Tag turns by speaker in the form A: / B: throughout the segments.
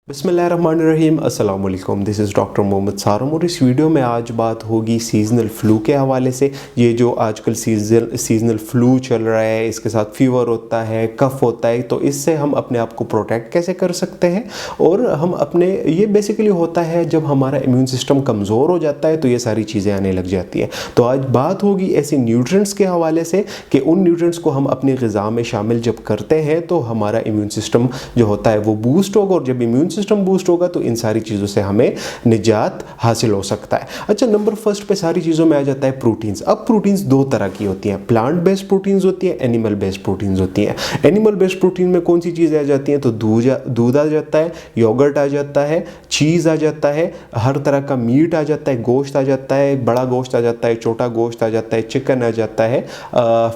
A: बिस्मिल्लाहिर्रहमानिर्रहीम अस्सलाम वालेकुम। दिस इज़ डॉक्टर मोहम्मद सारम और इस वीडियो में आज बात होगी सीज़नल फ़्लू के हवाले से। ये जो आजकल सीज़नल फ़्लू चल रहा है, इसके साथ फ़ीवर होता है, कफ़ होता है, तो इससे हम अपने आप को प्रोटेक्ट कैसे कर सकते हैं। और हम अपने ये बेसिकली होता है जब हमारा इम्यून सिस्टम कमज़ोर हो जाता है तो ये सारी चीज़ें आने लग जाती हैं। तो आज बात होगी ऐसे न्यूट्रिएंट्स के हवाले से कि उन न्यूट्रिएंट्स को हम अपनी ग़िज़ा में शामिल जब करते हैं तो हमारा इम्यून सिस्टम जो होता है वो बूस्ट होगा, और जब इम्यून सिस्टम बूस्ट होगा तो इन सारी चीज़ों से हमें निजात हासिल हो सकता है। अच्छा, नंबर फर्स्ट पे सारी चीज़ों में आ जाता है प्रोटीन्स। अब प्रोटीन्स दो तरह की होती हैं, प्लांट बेस्ड प्रोटीन्स होती है, एनिमल बेस्ड प्रोटीन्स होती हैं। एनिमल बेस्ड प्रोटीन में कौन सी चीज़ें आ जाती हैं? तो दूध आ जाता है, योगर्ट आ जाता है, चीज़ आ जाता है, हर तरह का मीट आ जाता है, गोश्त आ जाता है, बड़ा गोश्त आ जाता है, छोटा गोश्त आ जाता है, चिकन आ जाता है,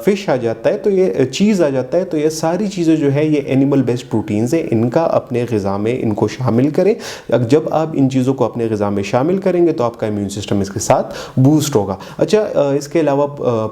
A: फिश आ जाता है, तो ये चीज़ आ जाता है। तो ये सारी चीज़ें जो है ये एनिमल बेस्ड प्रोटीन्स है, इनका अपने ग़िज़ा में इनको शामिल करें। जब आप इन चीज़ों को अपने ग़िज़ा में शामिल करेंगे तो आपका इम्यून सिस्टम इसके साथ बूस्ट होगा। अच्छा, इसके अलावा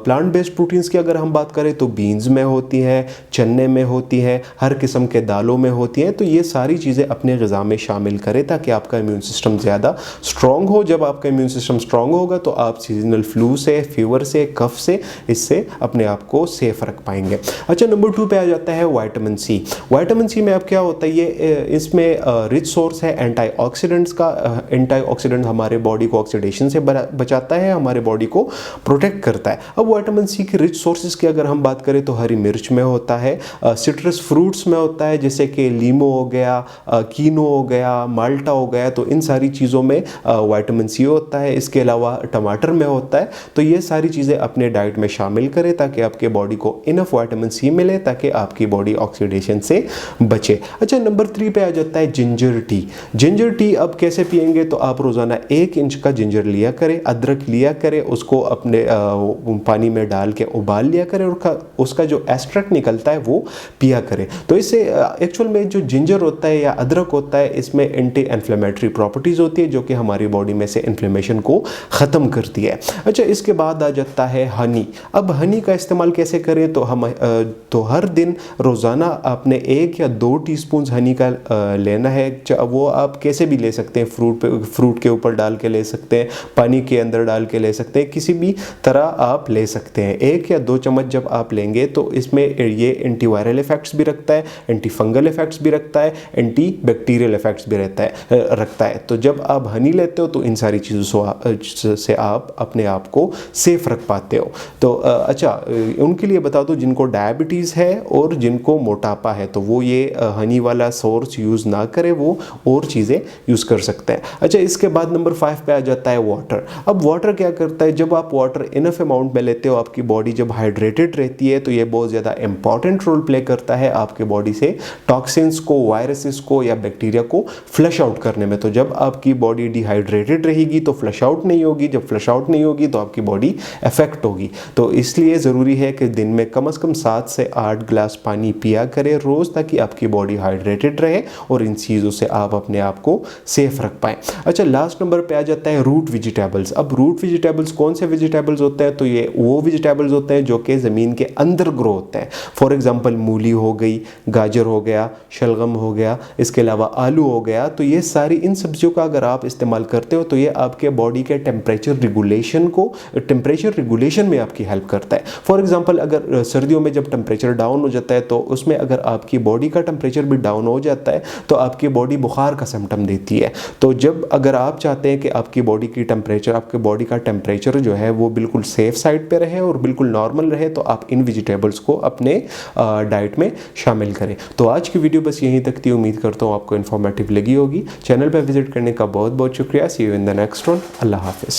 A: प्लांट बेस्ड प्रोटीन्स की अगर हम बात करें तो बीन्स में होती है, चने में होती है, हर किस्म के दालों में होती हैं। तो ये सारी चीज़ें अपने ग़िज़ा में शामिल करें ताकि आपका इम्यून सिस्टम ज़्यादा स्ट्रॉन्ग हो। जब आपका इम्यून सिस्टम स्ट्रॉन्ग होगा तो आप सीजनल फ्लू से, फीवर से, कफ से, इससे अपने आप को सेफ रख पाएंगे। अच्छा, नंबर 2 पे आ जाता है विटामिन सी। विटामिन सी में अब क्या होता है, ये इसमें रिच सोर्स है एंटीऑक्सीडेंट्स का। एंटीऑक्सीडेंट हमारे बॉडी को ऑक्सीडेशन से बचाता है, हमारे बॉडी को प्रोटेक्ट करता है। अब विटामिन सी के रिच सोर्सेज की अगर हम बात करें तो हरी मिर्च में होता है, सिट्रस फ्रूट्स में होता है, जैसे कि लीमो हो गया, कीनो हो गया, माल्टा हो गया, तो इन सारी चीज़ों में विटामिन सी होता है। इसके अलावा टमाटर में होता है। तो ये सारी चीज़ें अपने डाइट में शामिल करें ताकि आपके बॉडी को इनफ विटामिन सी मिले, ताकि आपकी बॉडी ऑक्सीडेशन से बचे। अच्छा, नंबर 3 पे आ जाता है जिंजर टी। जिंजर टी अब कैसे पिएंगे? तो आप रोज़ाना 1 इंच का जिंजर लिया करें, अदरक लिया करें, उसको अपने पानी में डाल के उबाल लिया करें और उसका जो एक्सट्रैक्ट निकलता है वो पिया करें। तो इससे एक्चुअल में जो जिंजर होता है या अदरक होता है, इसमें एंटी इन्फ्लेमेटरी प्रॉपर्टीज़ होती है जो कि हमारी बॉडी में से इन्फ्लेमेशन को ख़त्म करती है। अच्छा, इसके बाद आ जाता है हनी। अब हनी का इस्तेमाल कैसे करें? तो हम तो हर दिन रोज़ाना आपने 1 या 2 टीस्पून हनी का लेना है। वो आप कैसे भी ले सकते हैं, फ्रूट के ऊपर डाल के ले सकते हैं, पानी के अंदर डाल के ले सकते हैं, किसी भी तरह आप ले सकते हैं। 1 या 2 चम्मच जब आप लेंगे तो इसमें ये एंटीवायरल इफेक्ट्स भी रखता है, एंटी फंगल इफेक्ट्स भी रखता है, एंटी बैक्टीरियल इफेक्ट्स भी रखता है। तो जब आप हनी लेते हो तो इन सारी चीज़ों से आप अपने आप को सेफ रख पाते हो। तो अच्छा, उनके लिए बता दो जिनको डायबिटीज़ है और जिनको मोटापा है तो वो ये हनी वाला सोर्स यूज़ ना करें, वो और चीज़ें यूज़ कर सकते हैं। अच्छा, इसके बाद नंबर 5 पे आ जाता है वाटर। अब वाटर क्या करता है? जब आप वाटर इनफ अमाउंट में लेते हो, आपकी बॉडी जब हाइड्रेटेड रहती है तो ये बहुत ज़्यादा इंपॉर्टेंट रोल प्ले करता है आपके बॉडी से टॉक्सिन्स को, वायरसेस को या बैक्टीरिया को फ्लश आउट करने में। तो जब आपकी बॉडी डिहाइड्रेटेड रहेगी तो फ्लश आउट नहीं होगी, जब फ्लश आउट नहीं होगी तो आपकी बॉडी अफेक्ट होगी। तो इसलिए ज़रूरी है कि दिन में कम से कम 7 से 8 गिलास पानी पिया करें रोज़, ताकि आपकी बॉडी हाइड्रेटेड रहे और इन चीज़ों से आप अपने आप को सेफ रख पाएँ। अच्छा, लास्ट नंबर पे आ जाता है रूट वेजिटेबल्स। अब रूट वेजिटेबल्स कौन से वेजिटेबल्स होते हैं? तो ये वो वेजिटेबल्स होते हैं जो कि ज़मीन के अंदर ग्रो होते हैं। फॉर एग्जांपल मूली हो गई, गाजर हो गया, शलगम हो गया, इसके अलावा आलू हो गया। तो ये सारी इन सब्जियों का अगर आप इस्तेमाल करते हो तो ये आपके बॉडी के टेम्परेचर रेगुलेशन में आपकी हेल्प करता है। फॉर एग्जांपल अगर सर्दियों में जब टेम्परेचर डाउन हो जाता है तो उसमें अगर आपकी बॉडी का टेम्परेचर भी डाउन हो जाता है तो आपकी बॉडी बुखार का सिम्टम देती है। तो जब अगर आप चाहते हैं कि आपकी बॉडी का टेम्परेचर जो है वो बिल्कुल सेफ साइड पे रहे और बिल्कुल नॉर्मल रहे, तो आप इन वेजिटेबल्स को अपने डाइट में शामिल करें। तो आज की वीडियो बस यहीं तक थी। उम्मीद करता हूँ आपको इन्फॉर्मेटिव लगी होगी। चैनल पर विजिट करने का बहुत बहुत शुक्रिया। See you in the next one. Allah हाफिज़।